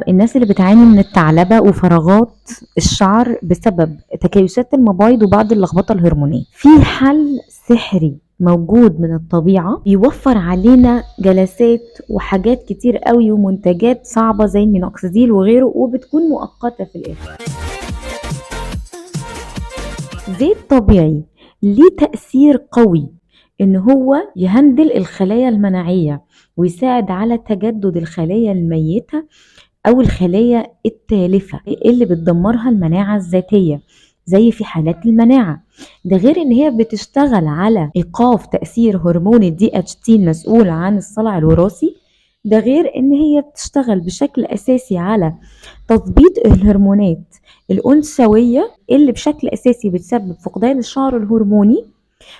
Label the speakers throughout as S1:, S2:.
S1: الناس اللي بتعاني من الثعلبة وفراغات الشعر بسبب تكيسات المبايض وبعض اللخبطة الهرمونية، في حل سحري موجود من الطبيعة بيوفر علينا جلسات وحاجات كتير قوي ومنتجات صعبة زي المينوكسيديل وغيره، وبتكون مؤقتة في الآخر. زيت طبيعي ليه تأثير قوي ان هو يهندل الخلايا المناعية ويساعد على تجدد الخلايا الميتة او الخلايا التالفة اللي بتدمرها المناعة الذاتية زي في حالات المناعة. ده غير ان هي بتشتغل على ايقاف تأثير هرمون الدي اتش تي المسؤول عن الصلع الوراثي. ده غير ان هي بتشتغل بشكل اساسي على تظبيط الهرمونات الأنثوية اللي بشكل أساسي بتسبب فقدان الشعر الهرموني،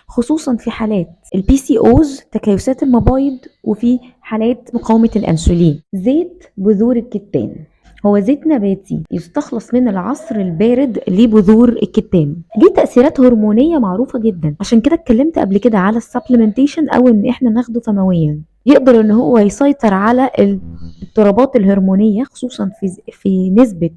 S1: خصوصا في حالات البي سي اوز تكيسات المبايض وفي حالات مقاومة الأنسولين. زيت بذور الكتان هو زيت نباتي يستخلص من العصر البارد لبذور الكتان، ليه تأثيرات هرمونية معروفة جدا، عشان كده اتكلمت قبل كده على السبلمنتيشن او ان احنا ناخده فمويا. يقدر ان هو يسيطر على الاضطرابات الهرمونية خصوصا في نسبة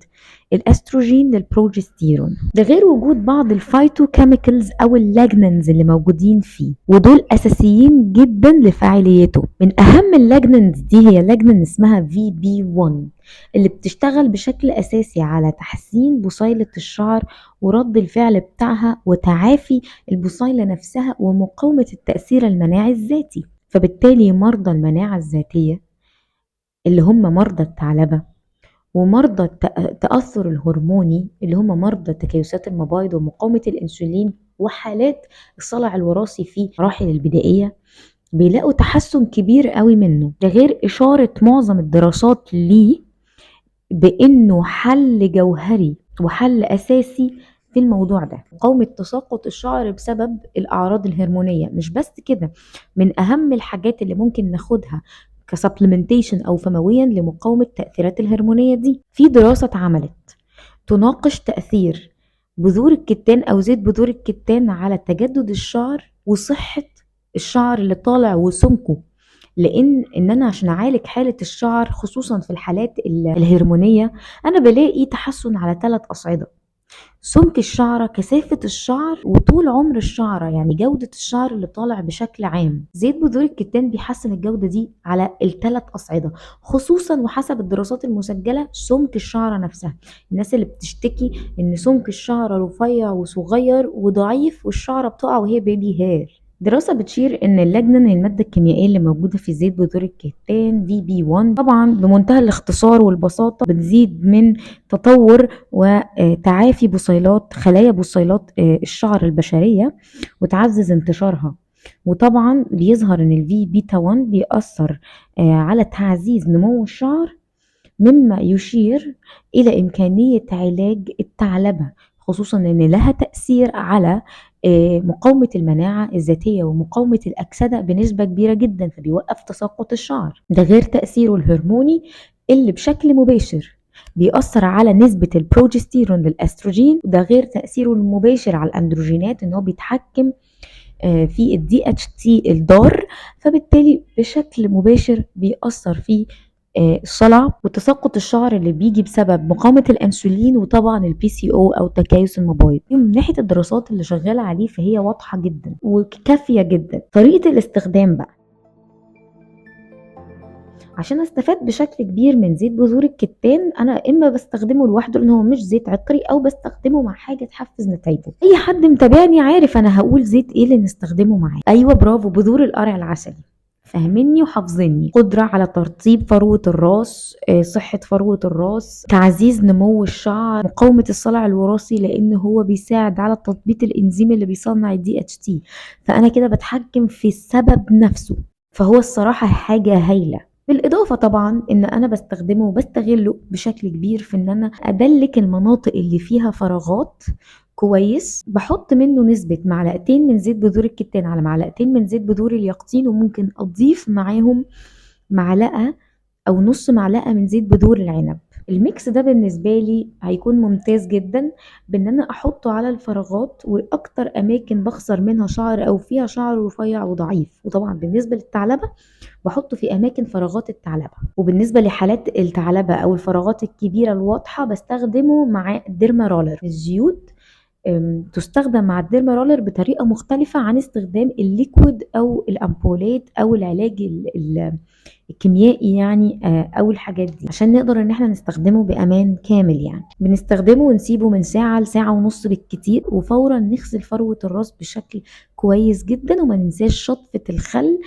S1: الاستروجين للبروجستيرون. ده غير وجود بعض الفايتوكيميكالز او اللاجننز اللي موجودين فيه، ودول اساسيين جدا لفاعليته. من اهم اللاجننز دي هي لاجنن اسمها في بي 1 اللي بتشتغل بشكل اساسي على تحسين بصيلة الشعر ورد الفعل بتاعها وتعافي البصيلة نفسها ومقاومة التأثير المناعي الذاتي. فبالتالي مرضى المناعة الذاتية اللي هم مرضى الثعلبة ومرضى التأثر الهرموني اللي هم مرضى تكيسات المبايض ومقاومة الأنسولين وحالات الصلع الوراثي في مراحل البدائية بيلاقوا تحسن كبير قوي منه. ده غير إشارة معظم الدراسات ليه بأنه حل جوهري وحل أساسي في الموضوع ده، مقاومة تساقط الشعر بسبب الأعراض الهرمونية. مش بس كده، من أهم الحاجات اللي ممكن ناخدها كسبلمنتيشن أو فمويا لمقاومة التأثيرات الهرمونية دي، في دراسة اتعملت تناقش تأثير بذور الكتان أو زيت بذور الكتان على تجدد الشعر وصحة الشعر اللي طالع وسمكه. لان انا عشان اعالج حاله الشعر خصوصا في الحالات الهرمونيه انا بلاقي تحسن على 3 اصعده: سمك الشعره، كثافه الشعر، وطول عمر الشعره، يعني جوده الشعر اللي طالع بشكل عام. زيت بذور الكتان بيحسن الجوده دي على ال3 اصعده، خصوصا وحسب الدراسات المسجله سمك الشعره نفسها. الناس اللي بتشتكي ان سمك الشعره رفيع وصغير وضعيف والشعره بتقع وهي بيبي هير، دراسة بتشير ان اللاجنين المادة الكيميائية اللي موجودة في زيت بذور الكتان في بي 1 طبعا بمنتهى الاختصار والبساطة بتزيد من تطور وتعافي خلايا بصيلات الشعر البشرية وتعزز انتشارها. وطبعا بيظهر ان الفي بيتا 1 بيأثر على تعزيز نمو الشعر، مما يشير إلى إمكانية علاج الثعلبة، خصوصا أن لها تأثير على مقاومة المناعة الذاتية ومقاومة الأكسدة بنسبة كبيرة جدا، فبيوقف تساقط الشعر. ده غير تأثيره الهرموني اللي بشكل مباشر بيأثر على نسبة البروجستيرون للأستروجين، وده غير تأثيره المباشر على الأندروجينات إن هو بيتحكم في الدي اتش تي الضار، فبالتالي بشكل مباشر بيأثر في الصلع وتساقط الشعر اللي بيجي بسبب مقاومة الأنسولين وطبعا البي سي او أو تكيس المبايض. من ناحية الدراسات اللي شغالة عليه فهي واضحة جدا وكافية جدا. طريقة الاستخدام بقى عشان استفاد بشكل كبير من زيت بذور الكتان، انا اما بستخدمه لوحده لان هو مش زيت عطري، او بستخدمه مع حاجه تحفز نتائجه. اي حد متابعني عارف انا هقول زيت ايه اللي نستخدمه معاه. ايوه برافو، بذور القرع العسلي. فاهميني وحافظيني. قدرة على ترطيب فروة الراس، صحة فروة الراس، تعزيز نمو الشعر، مقاومة الصلع الوراثي لان هو بيساعد على تثبيط الانزيم اللي بيصنع الدي اتش تي، فانا كده بتحكم في السبب نفسه. فهو الصراحة حاجة هايلة. بالإضافة طبعا إن أنا بستخدمه وبستغله بشكل كبير في إن أنا أدلك المناطق اللي فيها فراغات كويس. بحط منه نسبة معلقتين من زيت بذور الكتان على معلقتين من زيت بذور اليقطين، وممكن أضيف معاهم معلقة أو نص معلقة من زيت بذور العنب. الميكس ده بالنسبة لي هيكون ممتاز جدا بان انا احطه على الفراغات، واكتر اماكن بخسر منها شعر او فيها شعر رفيع وضعيف. وطبعا بالنسبة للثعلبة بحطه في اماكن فراغات الثعلبة. وبالنسبة لحالات الثعلبة او الفراغات الكبيرة الواضحة بستخدمه مع الديرما رولر. الزيوت تستخدم مع الديرما رولر بطريقة مختلفة عن استخدام الليكويد أو الأمبولات أو العلاج الكيميائي يعني، أو الحاجات دي، عشان نقدر إن احنا نستخدمه بأمان كامل. يعني بنستخدمه ونسيبه من ساعة لساعة ونص بالكتير، وفورا نغسل فروة الراس بشكل كويس جدا. وما ننساش شطفة الخل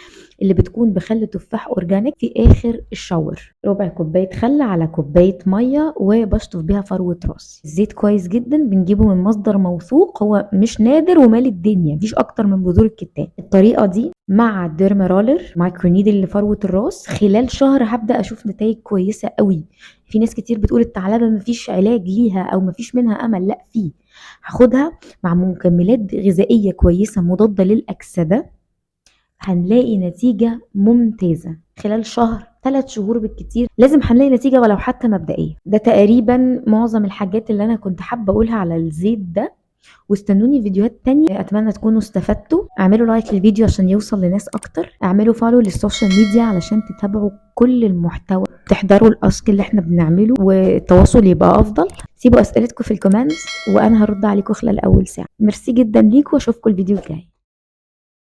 S1: اللي بتكون بخل تفاح أورجانيك في آخر الشاور، ربع كوباية خل على كوباية مية، وبشطف بيها فروة راسي. الزيت كويس جدا بنجيبه من مصدر موثوق، هو مش نادر ومال الدنيا، مفيش أكتر من بذور الكتان. الطريقة دي مع الديرما رولر مايكرونيدل لفروة الراس خلال شهر هبدأ أشوف نتائج كويسة قوي. في ناس كتير بتقول الثعلبة مفيش علاج ليها أو مفيش منها أمل، لا فيه. هاخدها مع مكملات غذائية كويسة مضادة للأكسدة، هنلاقي نتيجة ممتازة خلال شهر 3 شهور بالكتير. لازم هنلاقي نتيجة ولو حتى مبدئية. ده تقريبا معظم الحاجات اللي أنا كنت حابة أقولها على الزيت ده، واستنوني فيديوهات تانية. أتمنى تكونوا استفدتوا. اعملوا لايك للفيديو عشان يوصل لناس أكتر، اعملوا فولو للسوشيال ميديا علشان تتابعوا كل المحتوى، تحضروا الأسك اللي احنا بنعمله والتواصل يبقى أفضل. سيبوا أسئلتكم في الكومنتس وأنا هرد عليكم خلال أول ساعة. ميرسي جدا ليكم وأشوفكم الفيديو الجاي.